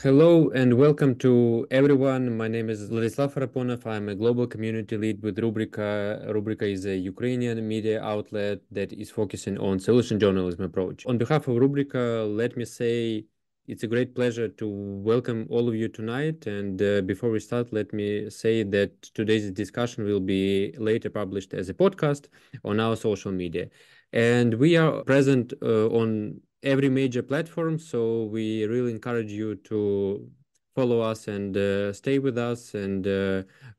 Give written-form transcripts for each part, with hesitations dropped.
Hello and welcome to everyone. My name is Vladislav Araponov. I'm a global community lead with Rubryka. Rubryka is a Ukrainian media outlet that is focusing on solution journalism approach. On behalf of Rubryka, let me say it's a great pleasure to welcome all of you tonight. And before we start, let me say that today's discussion will be later published as a podcast on our social media. And we are present on every major platform, so we really encourage you to follow us and stay with us. And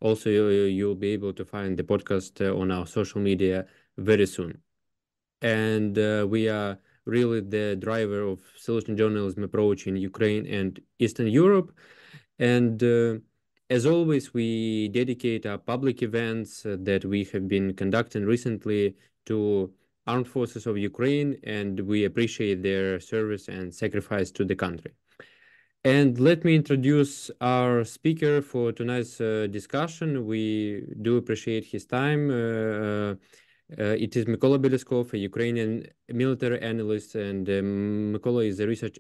also, you'll be able to find the podcast on our social media very soon. And we are really the driver of solution journalism approach in Ukraine and Eastern Europe. And as always, we dedicate our public events that we have been conducting recently to armed forces of Ukraine, and we appreciate their service and sacrifice to the country. And let me introduce our speaker for tonight's discussion. We do appreciate his time. It is Mykola Bielieskov, a Ukrainian military analyst, and Mykola is a research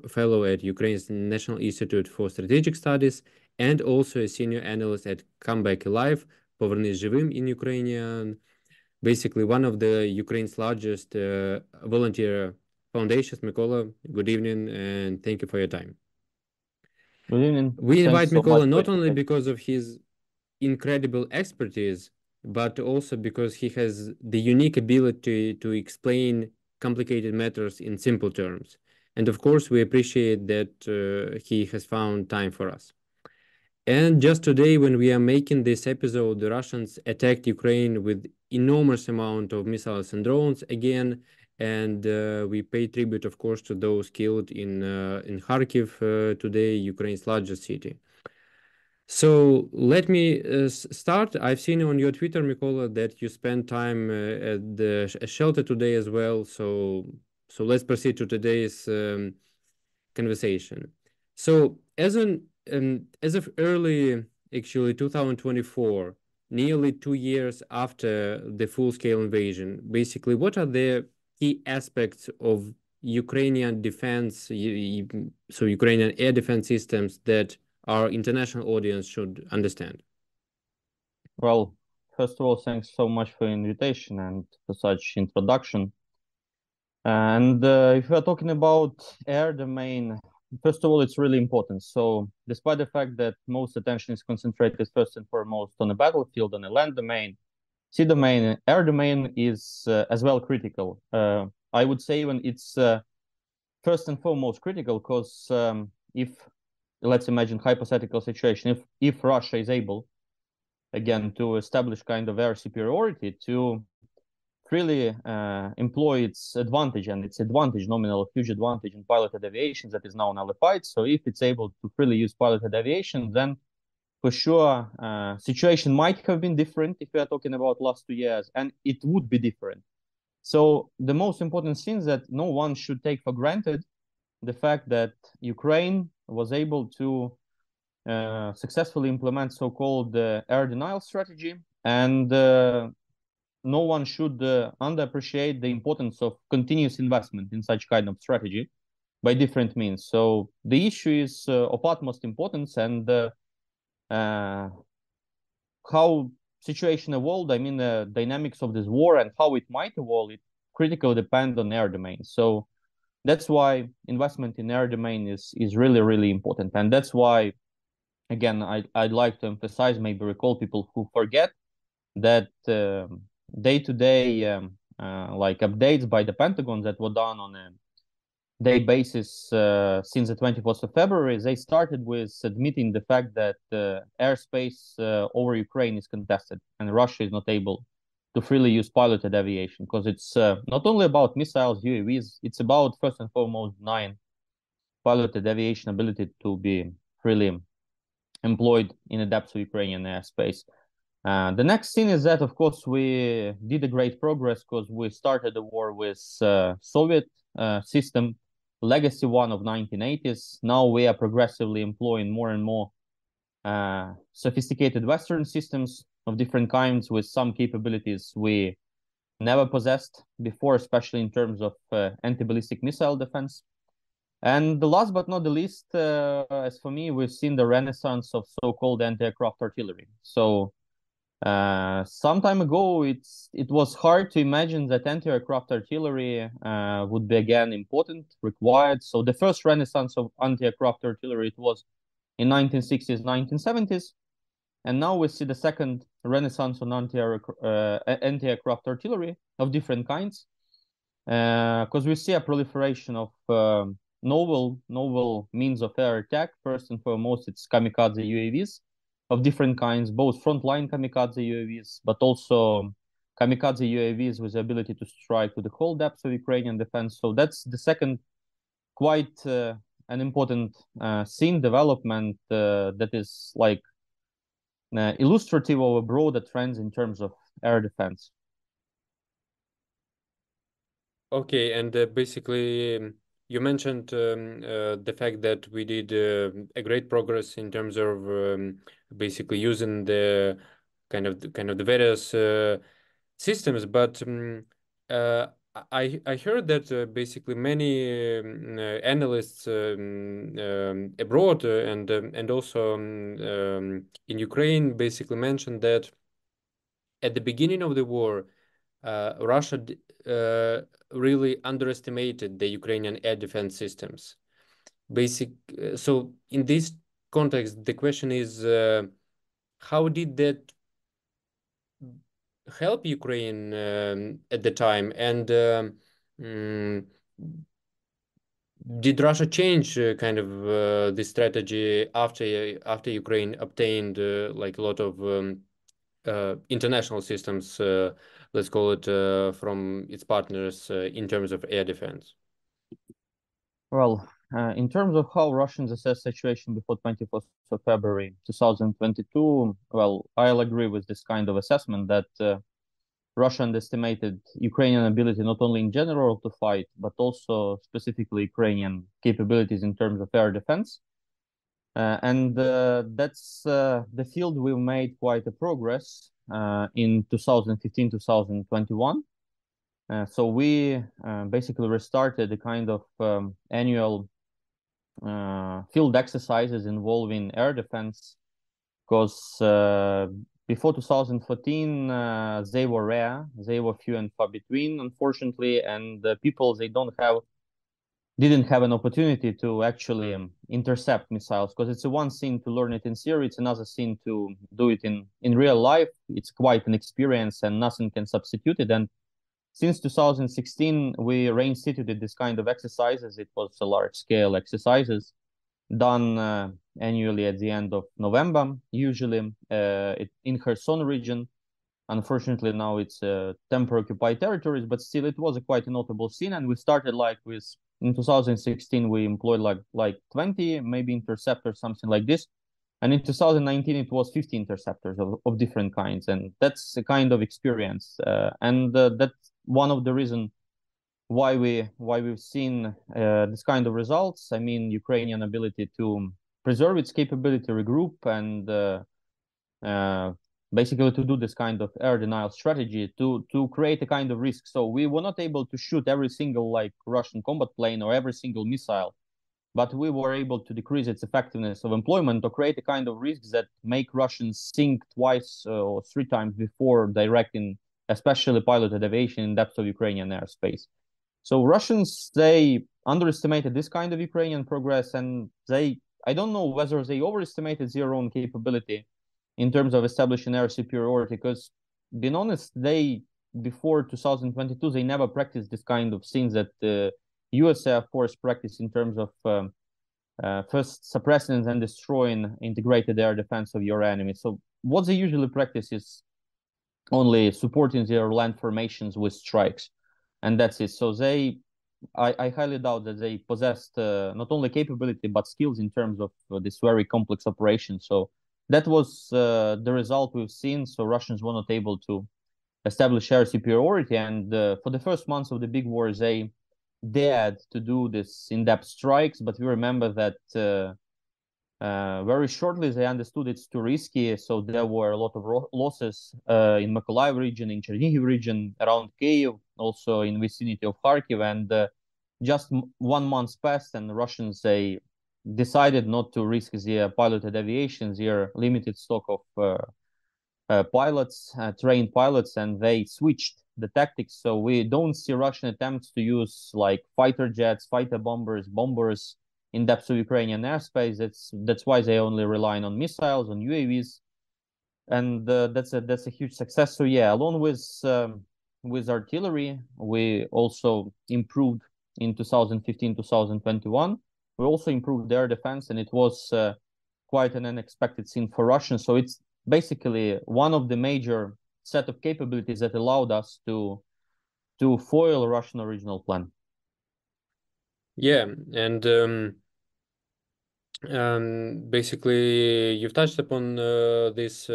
fellow at Ukraine's National Institute for Strategic Studies and also a senior analyst at Come Back Alive, Повернись живим in Ukrainian, basically one of the Ukraine's largest volunteer foundations. Mykola, good evening, and thank you for your time. Good evening. We invite Thanks so Mykola much not for only inviting. because of his incredible expertise, but also because he has the unique ability to explain complicated matters in simple terms. And of course, we appreciate that he has found time for us. And just today, when we are making this episode, the Russians attacked Ukraine with enormous amount of missiles and drones again. And we pay tribute, of course, to those killed in Kharkiv today, Ukraine's largest city. So let me start. I've seen on your Twitter, Mykola, that you spent time at the shelter today as well. So let's proceed to today's conversation. So as of early, actually 2024, nearly 2 years after the full-scale invasion, basically, what are the key aspects of Ukrainian defense, so Ukrainian air defense systems that our international audience should understand? Well, first of all, thanks so much for the invitation and for such introduction. And if we are talking about air domain, first of all, it's really important. So despite the fact that most attention is concentrated first and foremost on the battlefield, on the land domain, sea domain, air domain is as well critical. I would say even it's first and foremost critical because if, let's imagine hypothetical situation, if Russia is able again to establish kind of air superiority to really employ its advantage, and its advantage, nominal huge advantage in piloted aviation that is now nullified. So if it's able to freely use piloted aviation, then for sure situation might have been different if we are talking about last 2 years, and it would be different. So the most important thing is that no one should take for granted the fact that Ukraine was able to successfully implement so-called air denial strategy, and no one should underappreciate the importance of continuous investment in such kind of strategy by different means. So the issue is of utmost importance, and how situation evolved, I mean the dynamics of this war and how it might evolve, it critically depend on air domain. So that's why investment in air domain is really important, and that's why again I'd like to emphasize, maybe recall people who forget that day-to-day like updates by the Pentagon that were done on a day basis since the 24th of February, they started with admitting the fact that airspace over Ukraine is contested and Russia is not able to freely use piloted aviation, because it's not only about missiles, UAVs, it's about first and foremost nine piloted aviation ability to be freely employed in the depths of Ukrainian airspace. The next thing is that, of course, we did a great progress because we started the war with Soviet system, legacy one of 1980s. Now we are progressively employing more and more sophisticated Western systems of different kinds with some capabilities we never possessed before, especially in terms of anti-ballistic missile defense. And the last but not the least, as for me, we've seen the renaissance of so-called anti-aircraft artillery. So some time ago, it was hard to imagine that anti-aircraft artillery would be again important, required. So the first renaissance of anti-aircraft artillery, it was in 1960s, 1970s. And now we see the second renaissance on anti-aircraft artillery of different kinds, because we see a proliferation of novel means of air attack. First and foremost, it's kamikaze UAVs of different kinds, both frontline kamikaze UAVs, but also kamikaze UAVs with the ability to strike to the whole depth of Ukrainian defense. So that's the second quite an important scene development that is like illustrative of a broader trends in terms of air defense. Okay, and basically, you mentioned the fact that we did a great progress in terms of basically using the kind of the various systems, but I heard that basically many analysts abroad and also in Ukraine basically mentioned that at the beginning of the war, Russia really underestimated the Ukrainian air defense systems. So in this context, the question is, how did that help Ukraine at the time? And did Russia change kind of the strategy after Ukraine obtained like a lot of international systems, let's call it, from its partners in terms of air defense? Well, in terms of how Russians assess situation before 24th of February 2022, well, I'll agree with this kind of assessment that Russia underestimated Ukrainian ability not only in general to fight, but also specifically Ukrainian capabilities in terms of air defense. And that's the field we made quite a progress in 2015-2021. So we basically restarted a kind of annual field exercises involving air defense, because before 2014 they were rare, they were few and far between, unfortunately, and the people didn't have an opportunity to actually intercept missiles, because it's one thing to learn it in theory, it's another thing to do it in real life. It's quite an experience and nothing can substitute it. And since 2016, we reinstituted this kind of exercises. It was a large-scale exercises done annually at the end of November, usually in Kherson region. Unfortunately, now it's temporary occupied territories, but still it was quite a notable scene. And we started in 2016, we employed like 20, maybe interceptors, something like this. And in 2019, it was 50 interceptors of different kinds. And that's a kind of experience. And that's one of the reasons why we've seen this kind of results. I mean, Ukrainian ability to preserve its capability, regroup, and basically to do this kind of air denial strategy to create a kind of risk. So we were not able to shoot every single like Russian combat plane or every single missile, but we were able to decrease its effectiveness of employment or create a kind of risks that make Russians think twice or three times before directing, especially piloted aviation in depth of Ukrainian airspace. So Russians, they underestimated this kind of Ukrainian progress, and I don't know whether they overestimated their own capability in terms of establishing air superiority, because being honest, before 2022, they never practiced this kind of things that the US Air Force practice in terms of first suppressing and destroying integrated air defense of your enemy. So what they usually practice is only supporting their land formations with strikes, and that's it. So I highly doubt that they possessed not only capability but skills in terms of this very complex operation. So that was the result we've seen. So Russians were not able to establish air superiority, and for the first months of the big war, they dared to do this in-depth strikes. But we remember that very shortly they understood it's too risky. So there were a lot of losses in Mykola region, in Chernihiv region, around Kyiv, also in vicinity of Kharkiv, and just 1 month passed, and the Russians, they decided not to risk their piloted aviation, their limited stock of pilots, trained pilots, and they switched the tactics. So we don't see Russian attempts to use like fighter jets, fighter bombers in depths of Ukrainian airspace. That's why they only relying on missiles, on UAVs, and that's a huge success. So yeah, along with artillery, we also improved in 2015, 2021. We also improved air defense, and it was quite an unexpected scene for Russians. So it's basically one of the major set of capabilities that allowed us to foil a Russian original plan. Yeah, and basically you've touched upon this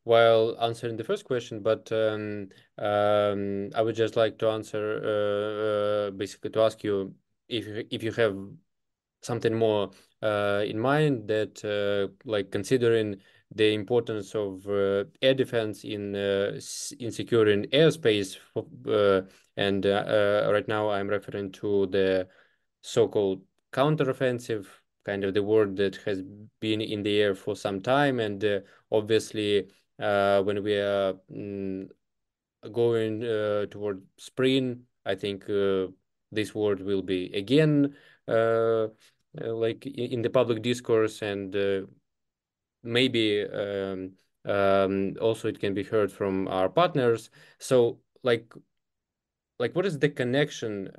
while answering the first question, but I would just like to answer basically to ask you if you have something more in mind that like considering the importance of air defense in securing airspace and right now I'm referring to the so-called counteroffensive, kind of the word that has been in the air for some time, and obviously when we are going toward spring, I think this word will be again like in the public discourse, and maybe also it can be heard from our partners. So what is the connection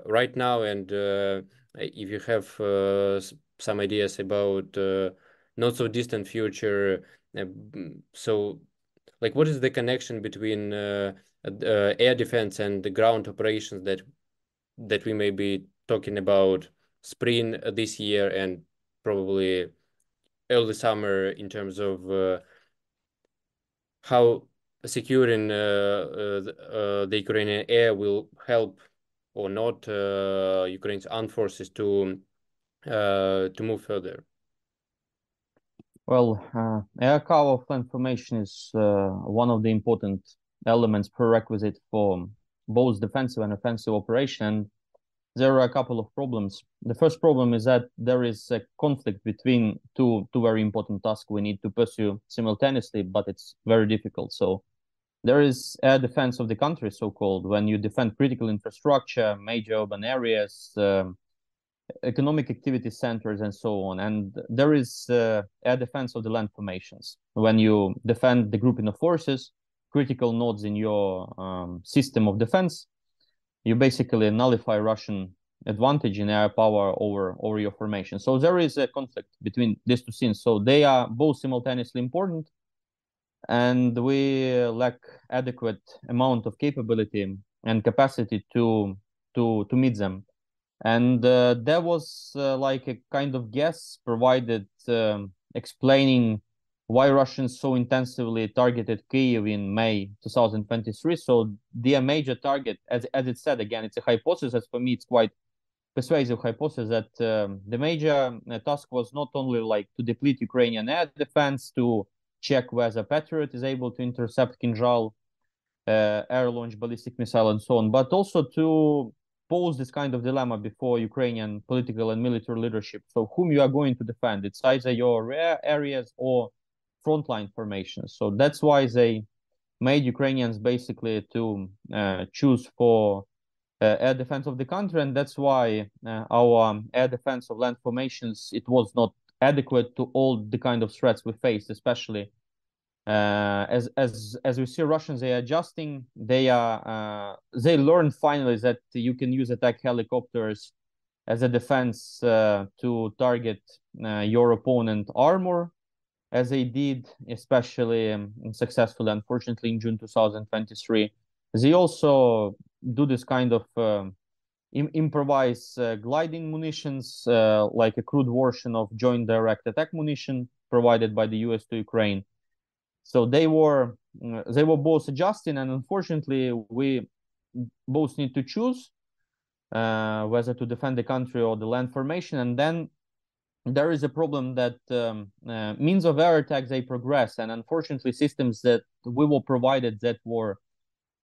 right now, and if you have some ideas about not so distant future, so like what is the connection between air defense and the ground operations that we may be talking about spring this year and probably early summer in terms of how securing the Ukrainian air will help or not Ukraine's armed forces to move further? Well, air cover flank formation is one of the important elements prerequisite for both defensive and offensive operation. There are a couple of problems. The first problem is that there is a conflict between two very important tasks we need to pursue simultaneously, but it's very difficult. So there is air defense of the country, so-called, when you defend critical infrastructure, major urban areas, economic activity centers, and so on. And there is air defense of the land formations, when you defend the grouping of forces, critical nodes in your system of defense. You basically nullify Russian advantage in air power over your formation. So there is a conflict between these two things. So they are both simultaneously important, and we lack adequate amount of capability and capacity to meet them. And there was like a kind of guess provided explaining why Russians so intensively targeted Kyiv in May 2023. So their major target, as it said, again, it's a hypothesis. For me, it's quite persuasive hypothesis that the major task was not only like to deplete Ukrainian air defense, to check whether Patriot is able to intercept Kinzhal air-launched ballistic missile and so on, but also to pose this kind of dilemma before Ukrainian political and military leadership. So whom you are going to defend? It's either your rare areas or frontline formations. So that's why they made Ukrainians basically to choose for air defense of the country, and that's why our air defense of land formations, it was not adequate to all the kind of threats we faced, especially as we see Russians, they are adjusting. They learned finally that you can use attack helicopters as a defense to target your opponent armor, as they did, especially successfully, unfortunately, in June 2023. They also do this kind of improvise gliding munitions, like a crude version of joint direct attack munition provided by the US to Ukraine. So they were both adjusting, and unfortunately, we both need to choose whether to defend the country or the land formation. And then there is a problem that means of air attack, they progress, and unfortunately, systems that we were provided that were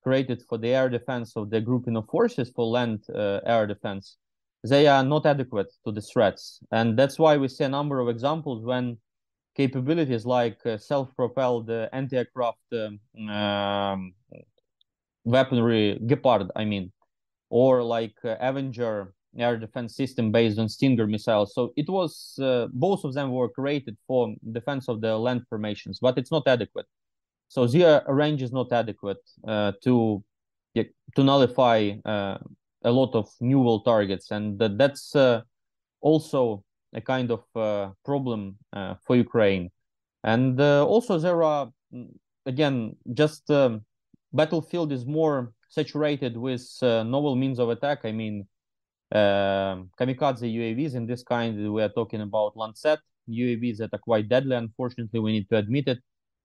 created for the air defense of the grouping of forces for land air defense, they are not adequate to the threats. And that's why we see a number of examples when capabilities like self-propelled anti-aircraft weaponry, Gepard, I mean, or like Avenger air defense system based on Stinger missiles. So it was, both of them were created for defense of the land formations, but it's not adequate. So the range is not adequate to nullify a lot of new targets, and that's also a kind of problem for Ukraine. And also there are, again, just battlefield is more saturated with novel means of attack. I mean, kamikaze UAVs in this kind, we are talking about Lancet UAVs that are quite deadly. Unfortunately, we need to admit it.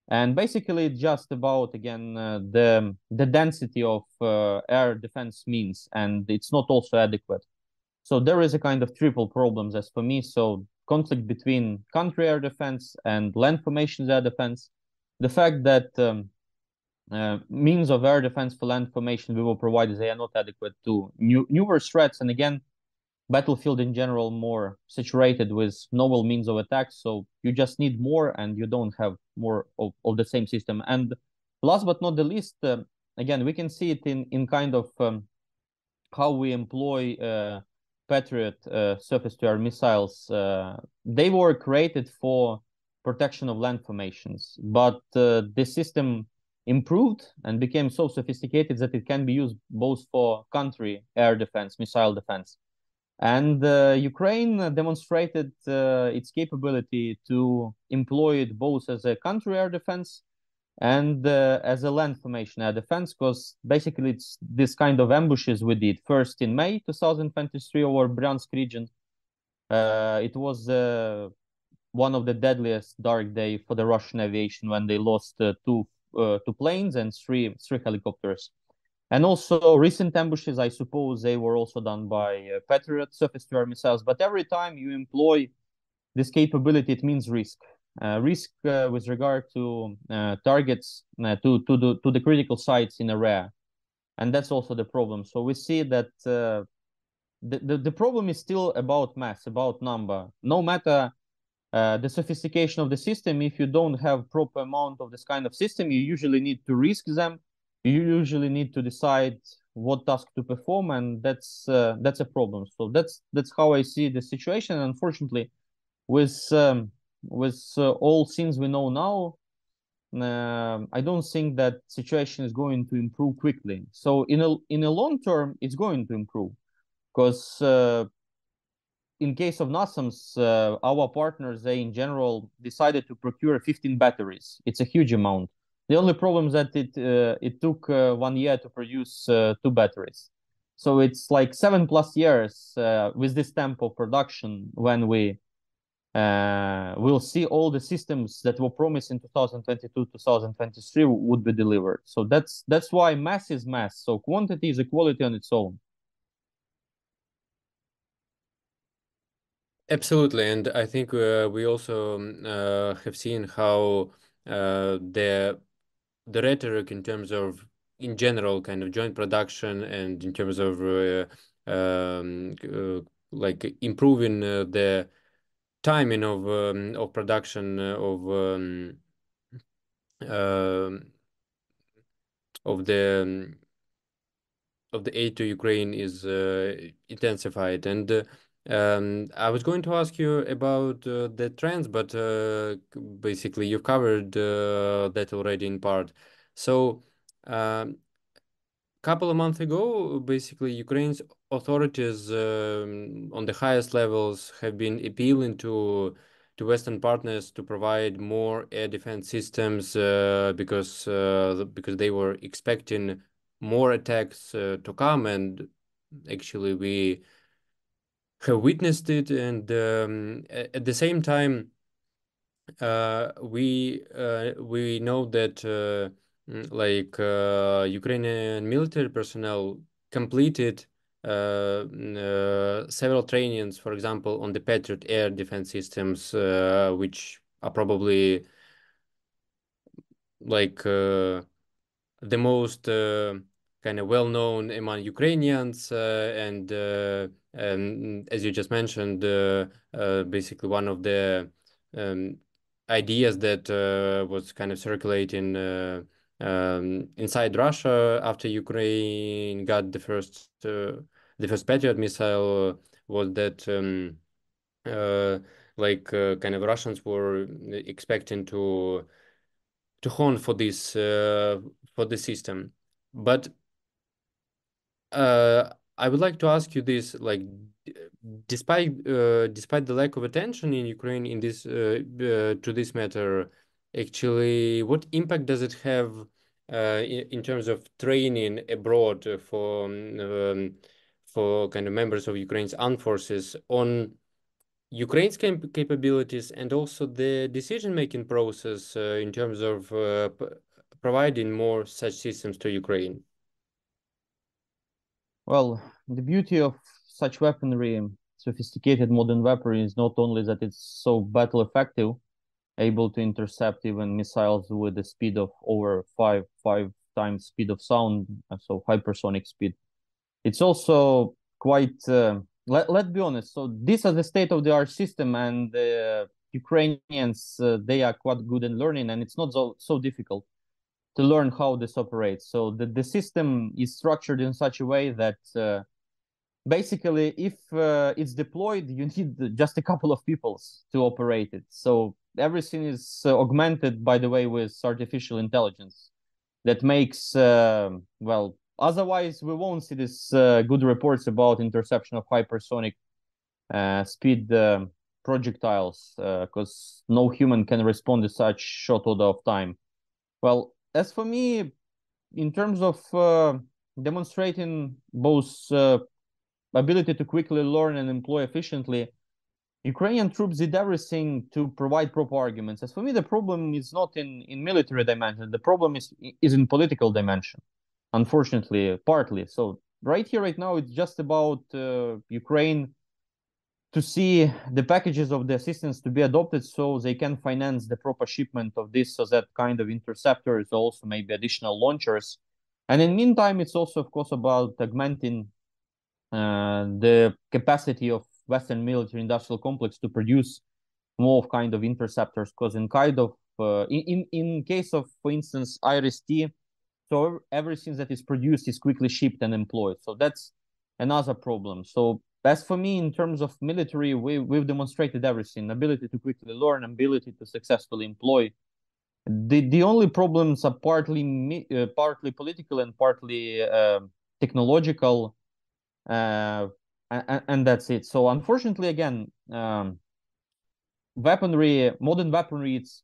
And basically, it's just about, again, the density of air defense means, and it's not also adequate. So there is a kind of triple problems as for me. So conflict between country air defense and land formations air defense, the fact that means of air defense for land formation we will provide, they are not adequate to newer threats, and again, battlefield in general more saturated with novel means of attack, so you just need more and you don't have more of the same system. And last but not the least, again, we can see it in kind of how we employ Patriot surface-to-air missiles. They were created for protection of land formations, but the system improved and became so sophisticated that it can be used both for country air defense, missile defense. And Ukraine demonstrated its capability to employ it both as a country air defense and as a land formation air defense, because basically it's this kind of ambushes we did first in May 2023 over Bryansk region. It was one of the deadliest dark day for the Russian aviation when they lost two planes and three helicopters. And also recent ambushes, I suppose they were also done by Patriot surface-to-air missiles. But every time you employ this capability, it means risk. Risk with regard to targets, to the critical sites in area. And that's also the problem. So we see that the problem is still about mass, about number. No matter the sophistication of the system, if you don't have proper amount of this kind of system, you usually need to risk them. You usually need to decide what task to perform, and that's a problem. So that's how I see the situation. Unfortunately, with all things we know now, I don't think that situation is going to improve quickly. So in a long term, it's going to improve, because in case of NASAMS, our partners, they in general decided to procure 15 batteries. It's a huge amount. The only problem is that it took 1 year to produce 2 batteries. So it's like 7+ years with this tempo of production when we will see all the systems that were promised in 2022, 2023 would be delivered. So that's why mass is mass. So quantity is a quality on its own. Absolutely, and I think we also have seen how the rhetoric in terms of, in general, kind of joint production, and in terms of like improving the timing of production of the aid to Ukraine is intensified. And I was going to ask you about the trends, but basically you've covered that already in part. So couple of months ago, basically Ukraine's authorities on the highest levels have been appealing to Western partners to provide more air defense systems because they were expecting more attacks to come, and actually we have witnessed it. And at the same time, we know that Ukrainian military personnel completed several trainings, for example, on the Patriot air defense systems, which are probably like the most kind of well-known among Ukrainians, and as you just mentioned, basically one of the um, ideas that was kind of circulating inside Russia after Ukraine got the first Patriot missile was that kind of Russians were expecting to hone for this system. But I would like to ask you this, like, despite the lack of attention in Ukraine to this matter, actually, what impact does it have in terms of training abroad for kind of members of Ukraine's armed forces on Ukraine's capabilities and also the decision-making process in terms of providing more such systems to Ukraine? Well, the beauty of such weaponry, sophisticated modern weaponry, is not only that it's so battle effective, able to intercept even missiles with a speed of over five times speed of sound, so hypersonic speed. It's also quite let's be honest. So this is the state of the art system, and the Ukrainians they are quite good in learning, and it's not so difficult to learn how this operates. So the system is structured in such a way that basically, if it's deployed, you need just a couple of people to operate it. So everything is augmented, by the way, with artificial intelligence that makes well. Otherwise, we won't see this good reports about interception of hypersonic speed projectiles because no human can respond to such short order of time. Well, as for me, in terms of demonstrating both ability to quickly learn and employ efficiently, Ukrainian troops did everything to provide proper arguments. As for me, the problem is not in military dimension. The problem is in political dimension, unfortunately, partly. So right here, right now, it's just about Ukraine to see the packages of the assistance to be adopted so they can finance the proper shipment of this, so that kind of interceptors, also maybe additional launchers. And in the meantime, it's also, of course, about augmenting the capacity of Western military industrial complex to produce more kind of interceptors, because in kind of in case of, for instance, IRST, so everything that is produced is quickly shipped and employed. So that's another problem. So as for me, in terms of military, we've demonstrated everything: ability to quickly learn, ability to successfully employ. The only problems are partly political and partly technological, and that's it. So unfortunately, again, modern weaponry, it's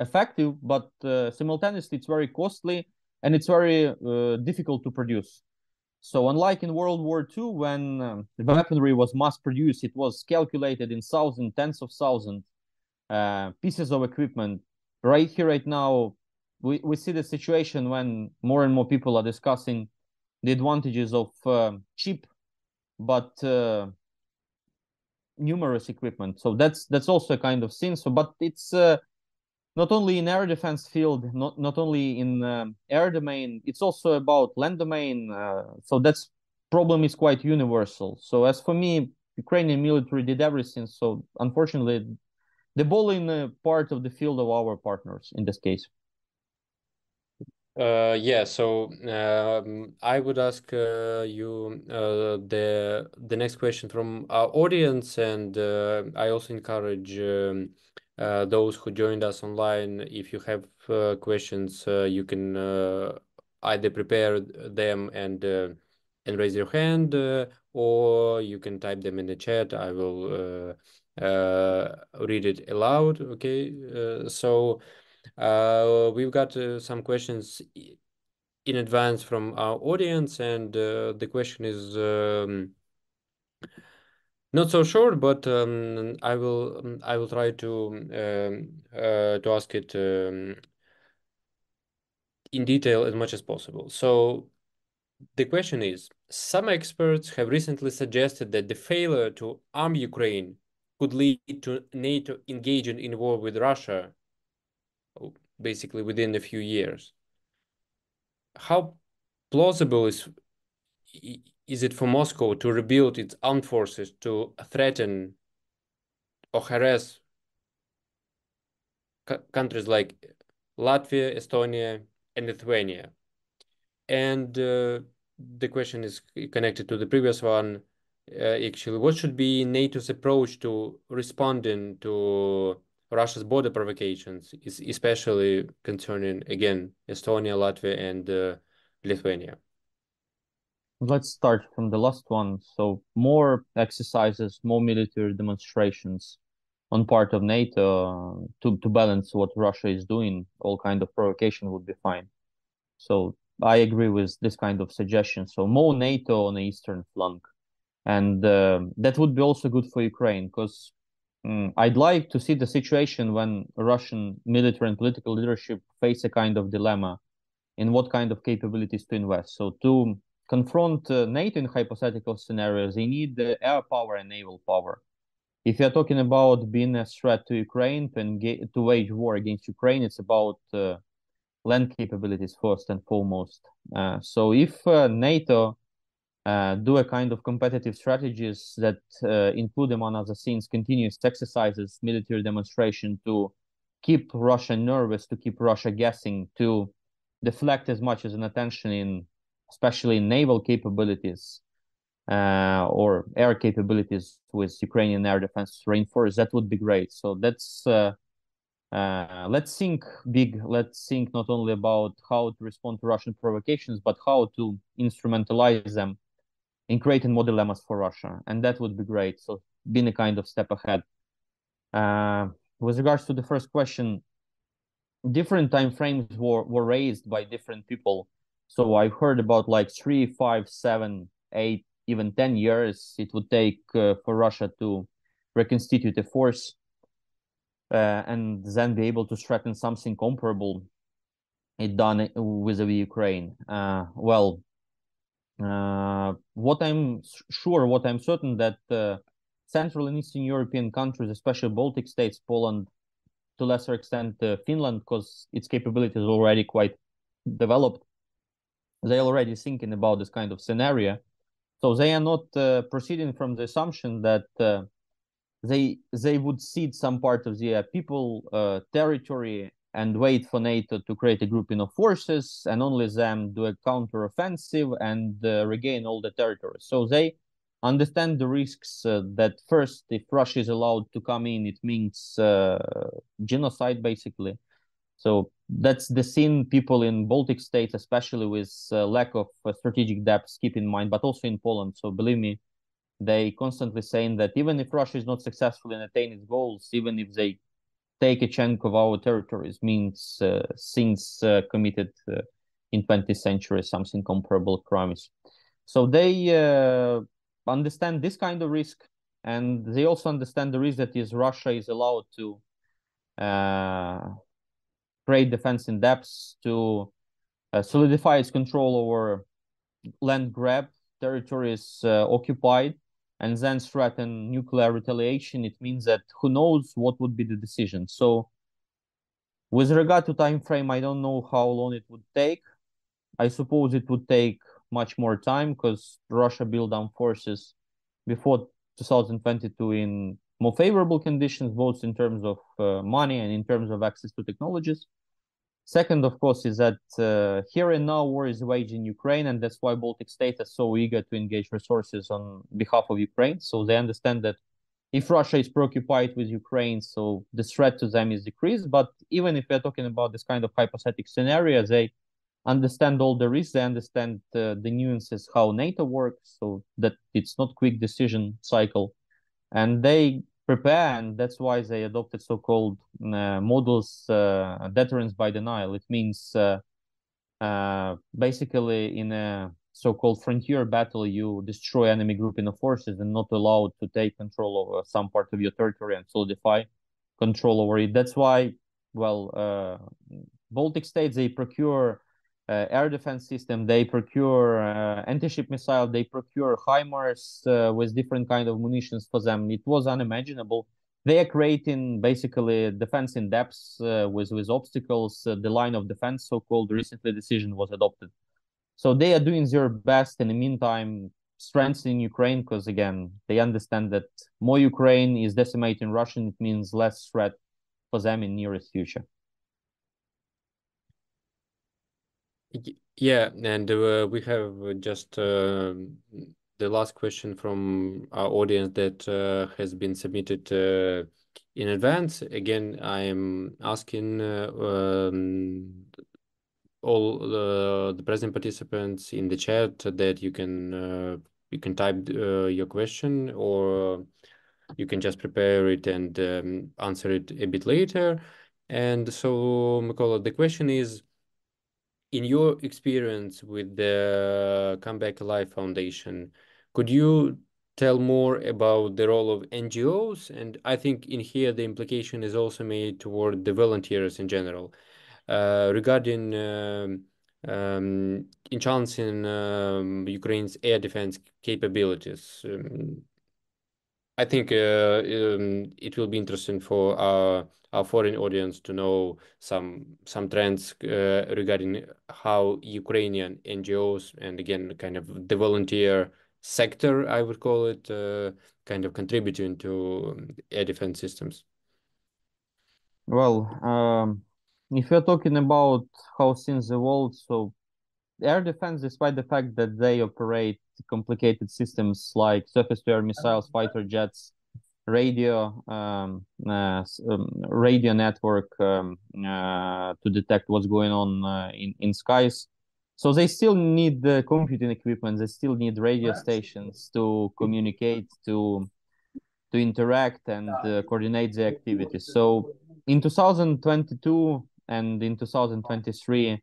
effective, but simultaneously it's very costly and it's very difficult to produce. So unlike in World War II, when the weaponry was mass produced, it was calculated in thousands, tens of thousands pieces of equipment. Right here, right now, we see the situation when more and more people are discussing the advantages of cheap but numerous equipment. So that's also a kind of thing. So, but it's not only in air defense field, not only in air domain, it's also about land domain. So that's problem is quite universal. So as for me, Ukrainian military did everything. So unfortunately, the ball in part of the field of our partners in this case. Yeah, so I would ask you the next question from our audience, and I also encourage those who joined us online. If you have questions, you can either prepare them and raise your hand, or you can type them in the chat. I will read it aloud. Okay, so. We've got some questions in advance from our audience, and the question is not so short, but I will try to ask it in detail as much as possible. So the question is: some experts have recently suggested that the failure to arm Ukraine could lead to NATO engaging in war with Russia, basically within a few years. how plausible is it for Moscow to rebuild its armed forces to threaten or harass countries like Latvia, Estonia, and Lithuania? And the question is connected to the previous one. Actually, what should be NATO's approach to responding to Russia's border provocations, especially concerning, again, Estonia, Latvia, and Lithuania? Let's start from the last one. So more exercises, more military demonstrations on part of NATO to balance what Russia is doing. All kind of provocation would be fine. So I agree with this kind of suggestion. So more NATO on the eastern flank, and that would be also good for Ukraine because I'd like to see the situation when Russian military and political leadership face a kind of dilemma in what kind of capabilities to invest. So to confront NATO in hypothetical scenarios, they need air power and naval power. If you're talking about being a threat to Ukraine, to wage war against Ukraine, it's about land capabilities first and foremost. So if NATO do a kind of competitive strategies that include, among other things, continuous exercises, military demonstration to keep Russia nervous, to keep Russia guessing, to deflect as much as an attention in, especially in naval capabilities or air capabilities with Ukrainian air defense reinforced, that would be great. So that's let's think big. Let's think not only about how to respond to Russian provocations, but how to instrumentalize them in creating more dilemmas for Russia, and that would be great. So being a kind of step ahead. With regards to the first question, different time frames were raised by different people. So I've heard about like 3, 5, 7, 8, even 10 years it would take for Russia to reconstitute a force and then be able to threaten something comparable it done with the Ukraine. What I'm certain that Central and Eastern European countries, especially Baltic states, Poland, to lesser extent Finland, because its capability is already quite developed, they're already thinking about this kind of scenario. So they are not proceeding from the assumption that they would cede some part of their people territory and wait for NATO to create a grouping of forces and only them do a counter-offensive and regain all the territory. So they understand the risks that first, if Russia is allowed to come in, it means genocide, basically. So that's the scene people in Baltic states, especially with lack of strategic depth, keep in mind, but also in Poland. So believe me, they constantly saying that even if Russia is not successful in attaining its goals, even if they take a chunk of our territories, means things committed in 20th century, something comparable crimes. So they understand this kind of risk, and they also understand the risk that is Russia is allowed to create defense in depth, to solidify its control over land grab, territories occupied, and then threaten nuclear retaliation. It means that who knows what would be the decision. So with regard to time frame, I don't know how long it would take. I suppose it would take much more time because Russia built down forces before 2022 in more favorable conditions, both in terms of money and in terms of access to technologies. Second, of course, is that here and now war is waged in Ukraine, and that's why Baltic states are so eager to engage resources on behalf of Ukraine. So they understand that if Russia is preoccupied with Ukraine, so the threat to them is decreased. But even if we're talking about this kind of hypothetical scenario, they understand all the risks, they understand the nuances, how NATO works, so that it's not quick decision cycle. And they prepare, and that's why they adopted so-called models deterrence by denial. It means basically in a so-called frontier battle, you destroy enemy grouping of forces and not allowed to take control over some part of your territory and solidify control over it. That's why, Baltic states, they procure air defense system, they procure anti-ship missile, they procure HIMARS with different kind of munitions for them. It was unimaginable they are creating basically defense in depth with obstacles. The line of defense, so-called, recently decision was adopted. So they are doing their best in the meantime, strengthening Ukraine, because again, they understand that more Ukraine is decimating Russian, it means less threat for them in nearest future. Yeah, and we have just the last question from our audience that has been submitted in advance. Again, I am asking all the present participants in the chat that you can type your question, or you can just prepare it and answer it a bit later. And so, Mykola, the question is, in your experience with the Comeback Alive Foundation, could you tell more about the role of NGOs? And I think in here the implication is also made toward the volunteers in general, regarding enhancing Ukraine's air defense capabilities. I think it will be interesting for our foreign audience to know some trends regarding how Ukrainian NGOs, and again, kind of the volunteer sector, I would call it, kind of contributing to air defense systems. Well, if you're talking about how things evolved, so air defense, despite the fact that they operate complicated systems like surface-to-air missiles, fighter jets, radio radio network to detect what's going on in skies. So they still need the computing equipment. They still need radio stations to communicate, to interact and coordinate the activities. So in 2022 and in 2023,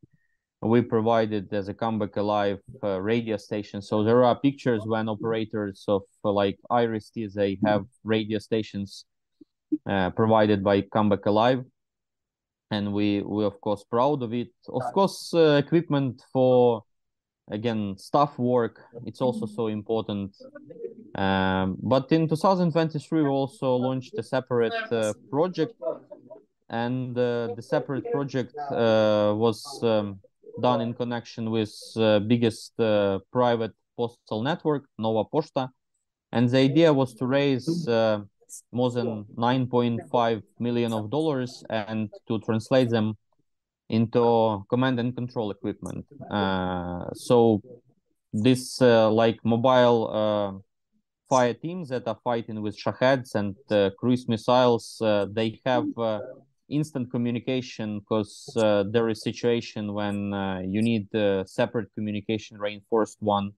we provided as a Comeback Alive radio station. So there are pictures when operators of like IRIS-T, they have radio stations provided by Comeback Alive. And we of course proud of it. Of course, equipment for, again, staff work, it's also so important. But in 2023, we also launched a separate project, and the separate project was done in connection with biggest private postal network, Nova Poshta, and the idea was to raise more than $9.5 million and to translate them into command and control equipment. So this like mobile fire teams that are fighting with Shaheds and cruise missiles, they have instant communication, because there is situation when you need separate communication, reinforced one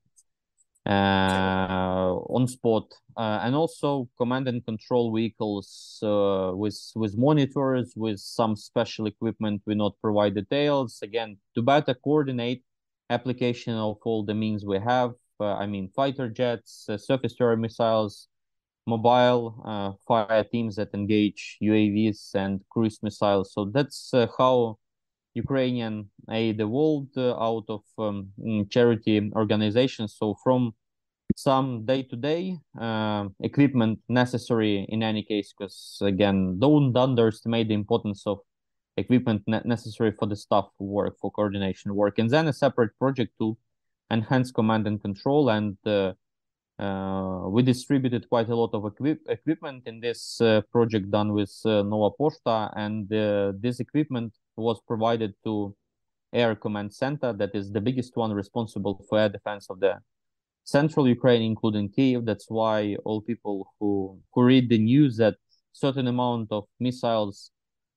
on spot, and also command and control vehicles with monitors, with some special equipment. We not provide details, again, to better coordinate application of all the means we have. I mean, fighter jets, surface-to-air missiles, mobile fire teams that engage UAVs and cruise missiles. So that's how Ukrainian aid evolved out of charity organizations. So from some day-to-day equipment necessary in any case, because again, don't underestimate the importance of equipment necessary for the staff work, for coordination work, and then a separate project to enhance command and control. And we distributed quite a lot of equipment in this project done with Nova Poshta, and this equipment was provided to Air Command Center, that is the biggest one responsible for air defense of the central Ukraine, including Kyiv. That's why all people who read the news that certain amount of missiles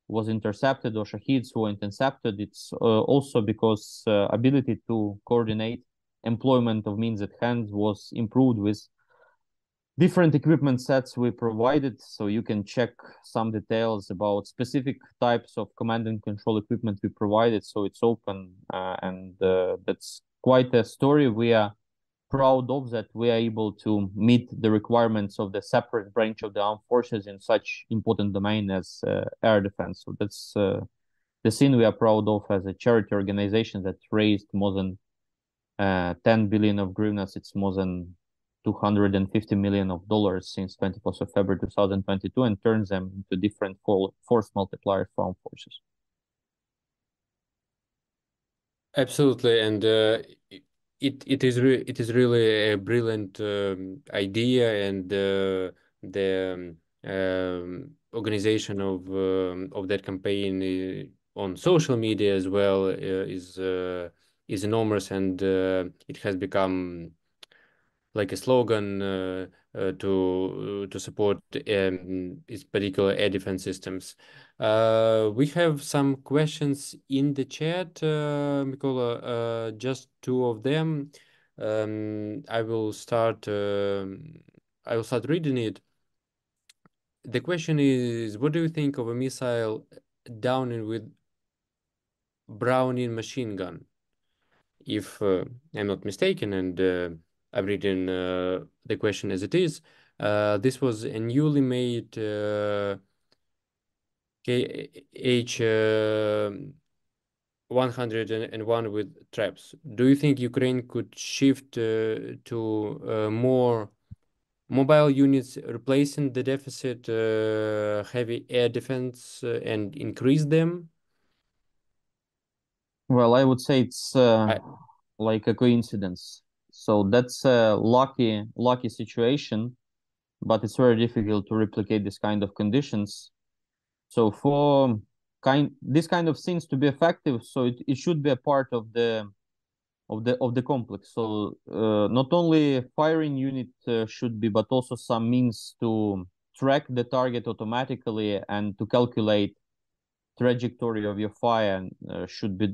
was intercepted or Shahids were intercepted, it's also because ability to coordinate employment of means at hand was improved with different equipment sets we provided. So you can check some details about specific types of command and control equipment we provided. So it's open, and that's quite a story. We are proud of that we are able to meet the requirements of the separate branch of the armed forces in such important domain as air defense. So that's the thing we are proud of as a charity organization that raised more than 10 billion of hryvnias. It's more than $250 million since 21st of February 2022 and turns them into different force multipliers for armed forces. Absolutely, and it is really a brilliant idea, and the organization of that campaign on social media as well is enormous, and it has become like a slogan to support its particular air defense systems. We have some questions in the chat, Mykola, just two of them. I will start reading it. The question is, what do you think of a missile downing with Browning machine gun? If I'm not mistaken, and I'm reading the question as it is, this was a newly made KH 101 with traps. Do you think Ukraine could shift to more mobile units, replacing the deficit heavy air defense and increase them? Well, I would say it's like a coincidence. So that's a lucky situation, but it's very difficult to replicate this kind of conditions. So for this kind of things to be effective, so it should be a part of the complex. So not only firing unit should be, but also some means to track the target automatically and to calculate trajectory of your fire should be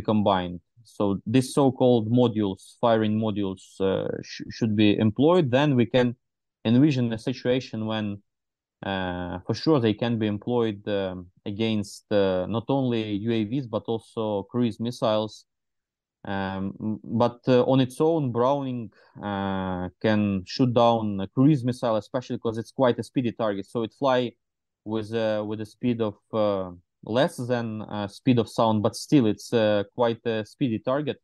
combined. So this so-called modules, firing modules, should be employed. Then we can envision a situation when, for sure, they can be employed against not only UAVs but also cruise missiles. But on its own, Browning can shoot down a cruise missile, especially because it's quite a speedy target. So it fly with a speed of less than speed of sound, but still it's quite a speedy target.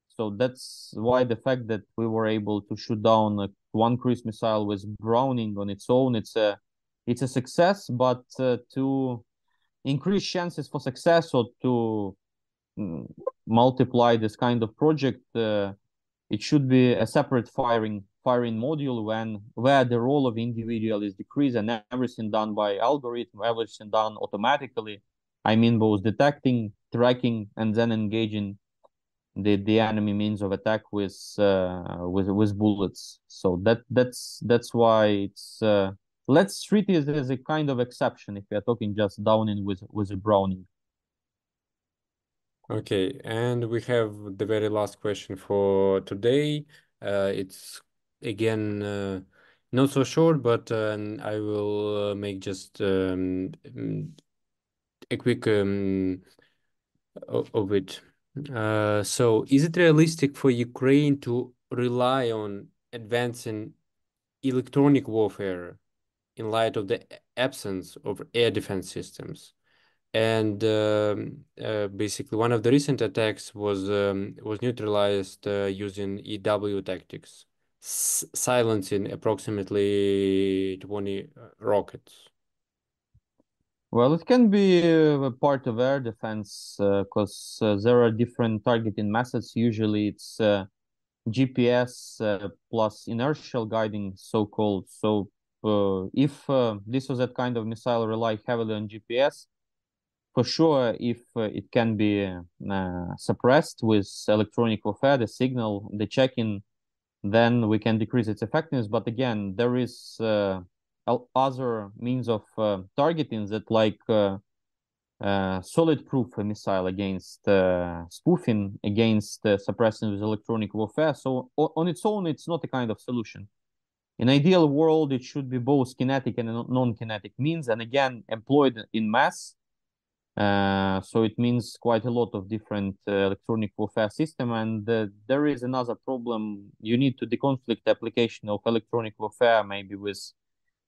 So that's why the fact that we were able to shoot down one cruise missile with Browning on its own, it's a success. But to increase chances for success or to multiply this kind of project, it should be a separate firing module where the role of individual is decreased and everything done by algorithm, everything done automatically. I mean, both detecting, tracking, and then engaging the enemy means of attack with bullets. So that's why it's let's treat it as a kind of exception if we are talking just downing with a Browning. Okay, and we have the very last question for today. It's again not so short, but I will make just a quick of it. So, is it realistic for Ukraine to rely on advancing electronic warfare in light of the absence of air defense systems? And basically, one of the recent attacks was neutralized using EW tactics, silencing approximately 20 rockets. Well, it can be a part of air defense because there are different targeting methods. Usually, it's GPS plus inertial guiding, so-called. So, if this was that kind of missile rely heavily on GPS, for sure, if it can be suppressed with electronic warfare, the signal, the check-in, then we can decrease its effectiveness. But again, there is other means of targeting that, like solid proof missile against spoofing, against suppressing with electronic warfare. So on its own, it's not a kind of solution. In ideal world, it should be both kinetic and non-kinetic means, and again, employed in mass. So it means quite a lot of different electronic warfare system. And there is another problem. You need to deconflict the application of electronic warfare, maybe with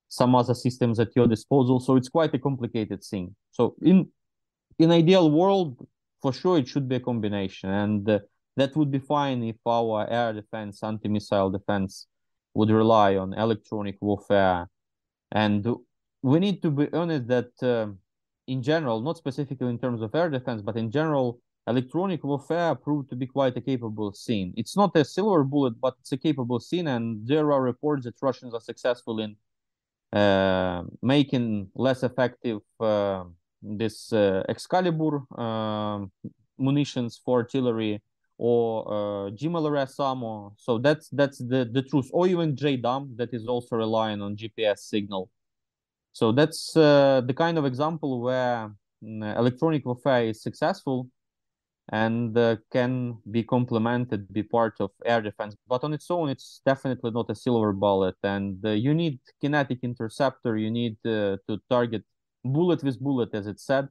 some other systems at your disposal. So it's quite a complicated thing. So in ideal world, for sure, it should be a combination. And that would be fine if our air defense, anti-missile defense would rely on electronic warfare. And we need to be honest that in general, not specifically in terms of air defense, but in general, electronic warfare proved to be quite a capable scene. It's not a silver bullet, but it's a capable scene, and there are reports that Russians are successful in making less effective this Excalibur munitions for artillery or GMLRS ammo. So that's the truth. Or even JDAM that is also relying on GPS signal. So that's the kind of example where electronic warfare is successful and can be complemented, be part of air defense. But on its own, it's definitely not a silver bullet. And you need kinetic interceptor. You need to target bullet with bullet, as it said,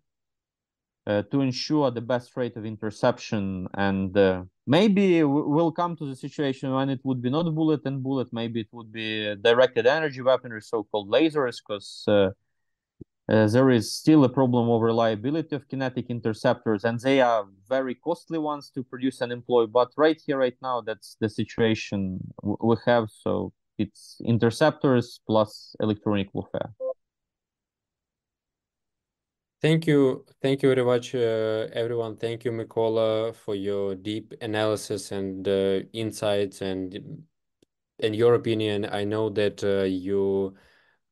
to ensure the best rate of interception. And maybe we'll come to the situation when it would be not bullet and bullet. Maybe it would be directed energy weaponry, so-called lasers, because there is still a problem of reliability of kinetic interceptors, and they are very costly ones to produce and employ. But right here, right now, that's the situation we have. So it's interceptors plus electronic warfare. Thank you very much, everyone. Thank you, Mykola, for your deep analysis and insights and your opinion. I know that you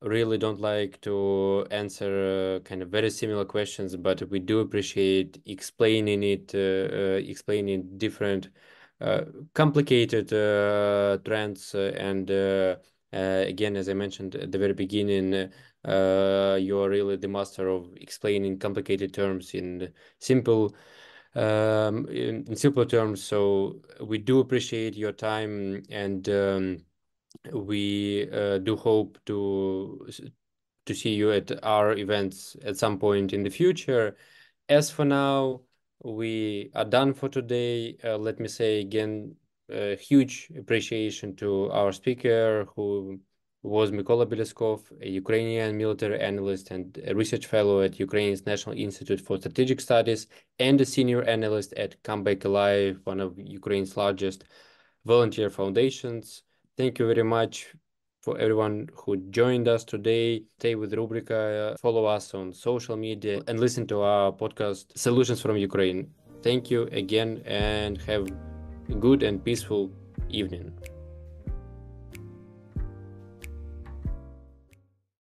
really don't like to answer kind of very similar questions, but we do appreciate explaining it, explaining different complicated trends. And again, as I mentioned at the very beginning, you're really the master of explaining complicated terms in simple in simple terms. So we do appreciate your time, and we do hope to see you at our events at some point in the future. As for now, we are done for today. Let me say again, a huge appreciation to our speaker, who was Mykola Bielieskov, a Ukrainian military analyst and a research fellow at Ukraine's National Institute for Strategic Studies, and a senior analyst at Come Back Alive, one of Ukraine's largest volunteer foundations. Thank you very much for everyone who joined us today. Stay with Rubryka, follow us on social media, and listen to our podcast, Solutions from Ukraine. Thank you again, and have a good and peaceful evening.